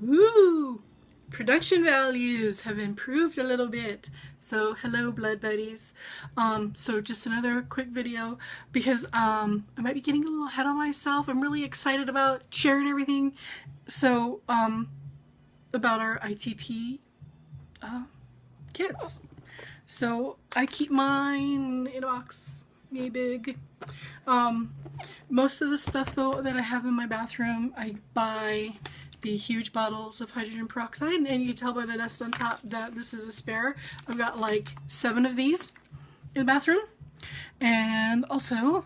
Woo! Production values have improved a little bit. So hello blood buddies. So just another quick video because I might be getting a little ahead of myself. I'm really excited about sharing everything. So about our ITP kits. So I keep mine in a box, yay big. Most of the stuff though that I have in my bathroom, I buy the huge bottles of hydrogen peroxide, and you can tell by the dust on top that this is a spare. I've got like 7 of these in the bathroom, and also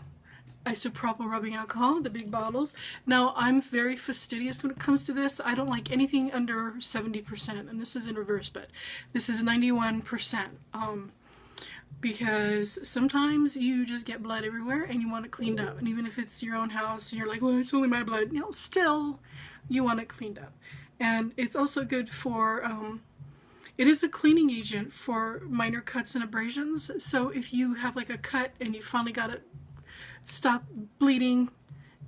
isopropyl rubbing alcohol, the big bottles. Now I'm very fastidious when it comes to this. I don't like anything under 70%, and this is in reverse, but this is 91%. Because sometimes you just get blood everywhere and you want it cleaned up, and even if it's your own house and you're like, well, it's only my blood, still you want it cleaned up. And it's also good for it is a cleaning agent for minor cuts and abrasions. So if you have like a cut and you finally got it stop bleeding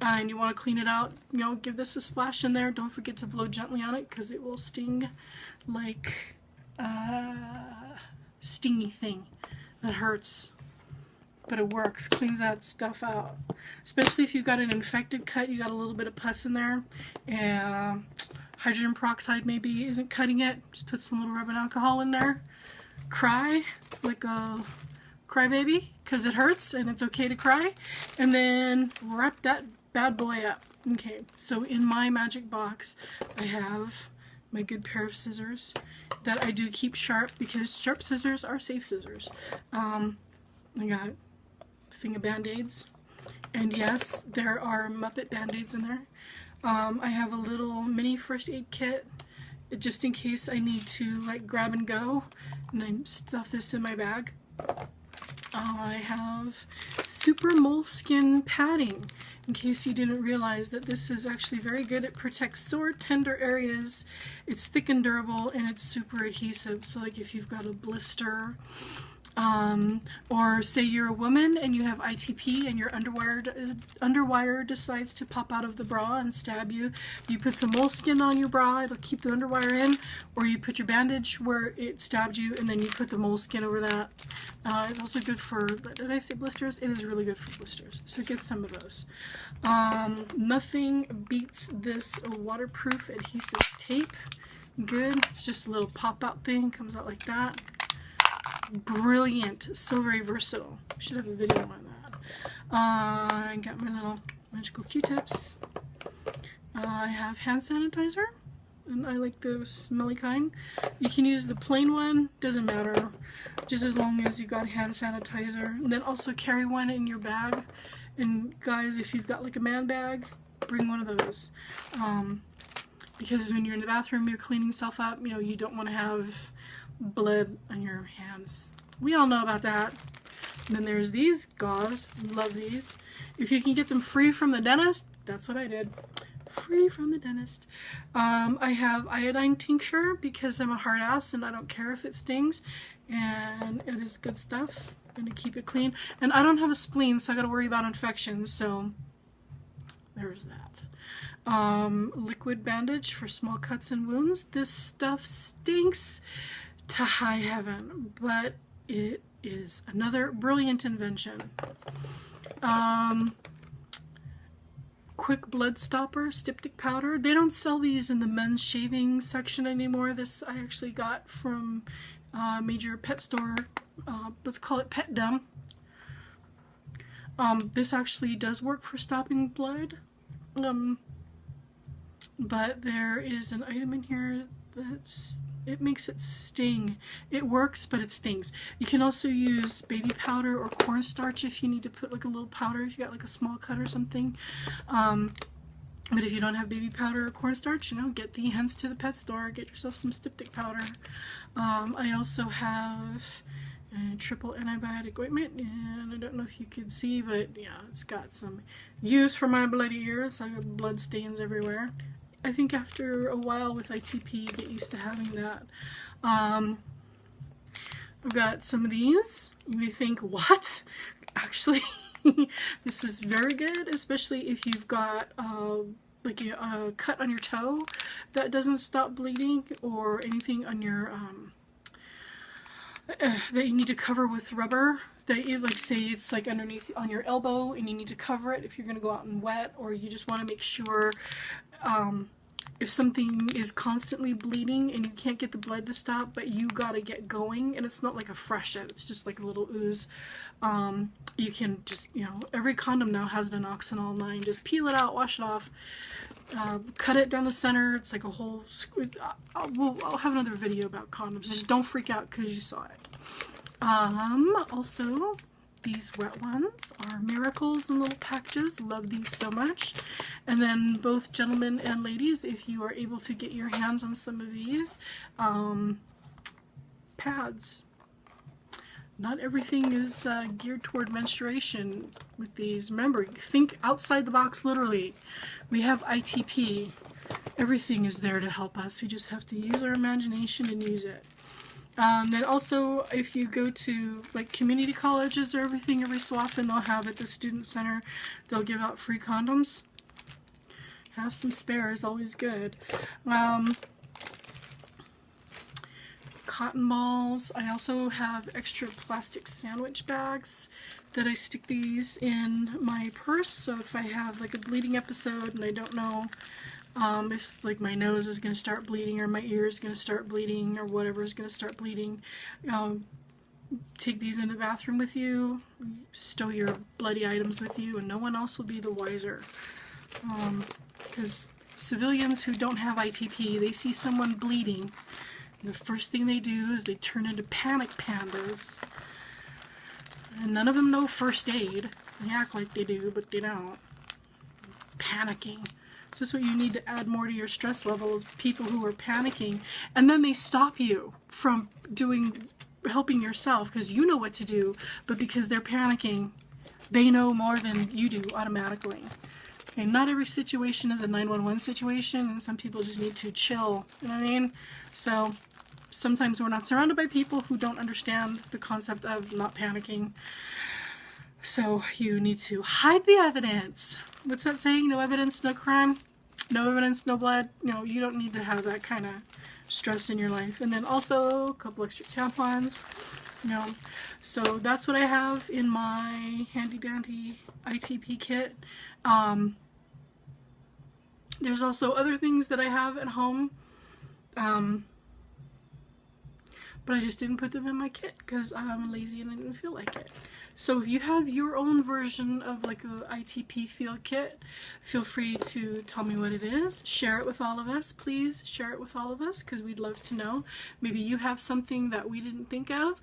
and you want to clean it out, give this a splash in there. Don't forget to blow gently on it because it will sting like a stingy thing that hurts, but it works, cleans that stuff out. Especially if you've got an infected cut, you got a little bit of pus in there, and hydrogen peroxide maybe isn't cutting it. Just put some little rubbing alcohol in there. Cry like a crybaby because it hurts, and it's okay to cry. And then wrap that bad boy up. Okay, so in my magic box, I have my good pair of scissors that I do keep sharp because sharp scissors are safe scissors. I got a thing of Band-Aids, and yes, there are Muppet Band-Aids in there. I have a little mini first aid kit just in case I need to like grab and go, and I stuff this in my bag. I have super moleskin padding in case you didn't realize that this is actually very good. It protects sore, tender areas. It's thick and durable, and it's super adhesive. So like if you've got a blister, or say you're a woman and you have ITP and your underwire decides to pop out of the bra and stab you, you put some moleskin on your bra, it'll keep the underwire in, or you put your bandage where it stabbed you and then you put the moleskin over that. It's also good for, did I say blisters? It is really good for blisters, so get some of those. Nothing beats this waterproof adhesive tape. Good. It's just a little pop-out thing, comes out like that. Brilliant, so very versatile. Should have a video on that. I got my little magical Q-tips. I have hand sanitizer, and I like the smelly kind. You can use the plain one, doesn't matter, just as long as you got hand sanitizer. And then also carry one in your bag. And guys, if you've got like a man bag, bring one of those. Because when you're in the bathroom, you're cleaning yourself up, you don't want to have blood on your hands. We all know about that. And then there's these gauze. Love these. If you can get them free from the dentist, that's what I did. Free from the dentist. I have iodine tincture because I'm a hard ass and I don't care if it stings, and it is good stuff. I'm gonna keep it clean. And I don't have a spleen, so I gotta worry about infections, so there's that. Liquid bandage for small cuts and wounds. This stuff stinks to high heaven, but it is another brilliant invention. Quick blood stopper, styptic powder. They don't sell these in the men's shaving section anymore. This I actually got from a major pet store. Let's call it Pet Dumb. This actually does work for stopping blood. But there is an item in here it makes it sting. It works, but it stings. You can also use baby powder or cornstarch if you need to put like a little powder, if you got like a small cut or something. But if you don't have baby powder or cornstarch, get the hens to the pet store, get yourself some styptic powder. I also have a triple antibiotic ointment, and I don't know if you could see, but yeah, it's got some use for my bloody ears. I got blood stains everywhere. I think after a while with ITP, you get used to having that. I've got some of these. You may think, what? Actually, this is very good, especially if you've got like a cut on your toe that doesn't stop bleeding, or anything on your that you need to cover with rubber, that you, like, say it's like underneath on your elbow and you need to cover it if you're going to go out in wet, or you just want to make sure if something is constantly bleeding and you can't get the blood to stop, but you gotta get going, and it's not like a freshet, it's just like a little ooze, you can just, you know, every condom now has an inoxanol 9. Just peel it out, wash it off, cut it down the center. It's like a whole, I'll have another video about condoms. Just don't freak out because you saw it. Also, these wet ones are miracles in little packages. Love these so much. And then both gentlemen and ladies, if you are able to get your hands on some of these, pads. Not everything is geared toward menstruation with these. Remember, think outside the box literally. We have ITP. Everything is there to help us. We just have to use our imagination and use it. Then also, if you go to like community colleges or everything, every so often they'll have at the student center, they'll give out free condoms. Have some spare is always good. Cotton balls. I also have extra plastic sandwich bags that I stick these in my purse, so if I have like a bleeding episode and I don't know if like my nose is going to start bleeding or my ear is going to start bleeding or whatever is going to start bleeding, take these in the bathroom with you, stow your bloody items with you, and no one else will be the wiser. Because civilians who don't have ITP, they see someone bleeding, and the first thing they do is they turn into panic pandas. And none of them know first aid. They act like they do, but they don't. Panicking. So this is what you need to add more to your stress level, is people who are panicking, and then they stop you from helping yourself because you know what to do, but because they're panicking, they know more than you do automatically. Okay, not every situation is a 911 situation, and some people just need to chill, you know what I mean? So sometimes we're not surrounded by people who don't understand the concept of not panicking. So you need to hide the evidence. What's that saying? No evidence, no crime. No evidence, no blood. No, you don't need to have that kind of stress in your life. And then also a couple extra tampons. You know, so that's what I have in my handy dandy ITP kit. There's also other things that I have at home. But I just didn't put them in my kit because I'm lazy and I didn't feel like it. So if you have your own version of like a ITP field kit, feel free to tell me what it is. Share it with all of us, please. Share it with all of us because we'd love to know. Maybe you have something that we didn't think of,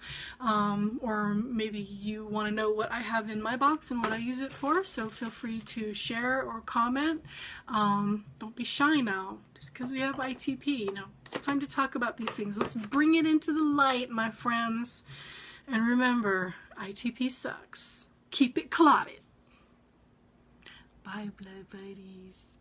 or maybe you want to know what I have in my box and what I use it for. So feel free to share or comment. Don't be shy now. Just because we have ITP, it's time to talk about these things. Let's bring it into the light, my friends. And remember, ITP sucks. Keep it clotted. Bye, blood buddies.